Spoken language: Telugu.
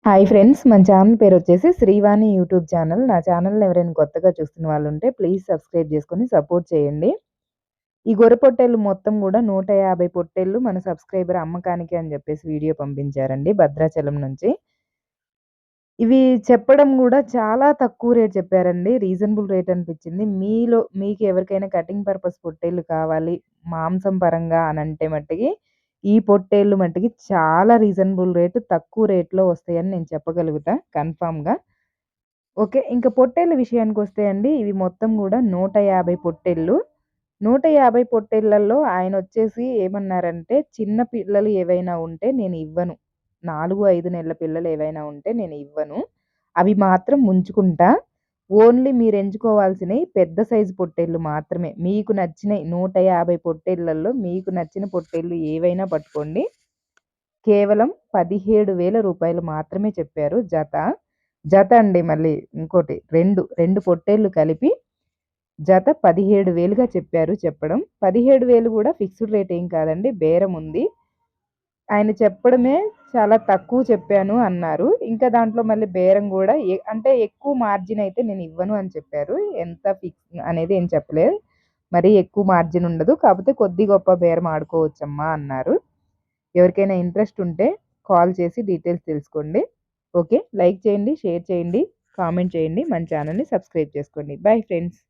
Hi friends. మన ఛానల్ పేరొచ్చేసి శ్రీవాణి యూట్యూబ్ ఛానల్. నా ఛానల్‌ని ఎవరైనా కొత్తగా చూస్తున్న వాళ్ళుంటే ప్లీజ్ సబ్స్క్రైబ్ చేసుకొని సపోర్ట్ చేయండి. ఈ గొర్రె పొట్టేళ్ళు మొత్తం గూడా 150 పొట్టేళ్ళు మన సబ్స్క్రైబర్ అమ్మకానికి అని జెప్పేసి వీడియో పంపించారండి భద్రాచలం నుంచి. ఇవి చెప్పడం గూడా చాలా తక్కువ రేట్ చెప్పారండి. రీజనబుల్ రేట్ అనిపిచ్చింది. మీకు ఎవరికైనా కటింగ్ పర్పస్ పొట్టేళ్ళు కావాలి, మాంసం పరంగా అనంటే మట్టికి ఈ పొట్టేళ్ళు మట్టికి చాలా రీజనబుల్ రేట్, తక్కువ రేట్‌లో వస్తాయని నేను చెప్పగలుగుతా కన్ఫర్మ్‌గా. ఓకే. ఇంక పొట్టేళ్ళ విషయానికొస్తే అండి, ఇవి మొత్తం గూడా 150 పొట్టేళ్ళు. 150 పొట్టేళ్ళల్లో ఆయనొచ్చేసి ఏమన్నారంటే, చిన్న పిల్లలు ఏవైనా ఉంటే నేనివ్వను. 4, 5 నెలల పిల్లలు ఏవైనా ఉంటే నేనివ్వను. అవి మాత్రం ఉంచుకుంటా. ఓన్లీ మీరెంచుకోవాల్సినయి పెద్ద సైజు పొట్టేళ్ళు మాత్రమే. మీకు నచ్చినయి 150 పొట్టేళ్ళల్లో మీకు నచ్చిన పొట్టేళ్ళు ఏవైనా పట్టుకోండి. కేవలం రూ. 17,000 మాత్రమే చెప్పారు జత. జత అండి మళ్ళీ ఇంకోటి 2 పొట్టేళ్ళు కలిపి జత 17,000గా చెప్పారు చెప్పడం. 17,000 గూడా ఫిక్స్‌డ్ రేట్ ఏం కాదండి. బేరం ఉంది. ఆయన చెప్పడమే చాలా తక్కువ చెప్పాను అన్నారు. ఇంకా దాంట్లో మళ్ళీ బేరం గూడా అంటే ఎక్కువ మార్జిన్ అయితే నేనివ్వను అని చెప్పారు. ఎంత ఫిక్స్ అనేది ఏం చెప్పలేదు. మరీ ఎక్కువ మార్జిన్ ఉండదు. కాపోతే కొద్ది గొప్ప బేరం ఆడుకోవచ్చమ్మా అన్నారు. ఎవరికైనా ఇంట్రెస్ట్ ఉంటే కాల్ చేసి డీటెయిల్స్ తెలుసుకోండి. ఓకే. లైక్ చేయండి, షేర్ చేయండి, కామెంట్ చేయండి. మన ఛానెల్‌ని సబ్స్క్రైబ్ చేసుకోండి. Bye friends.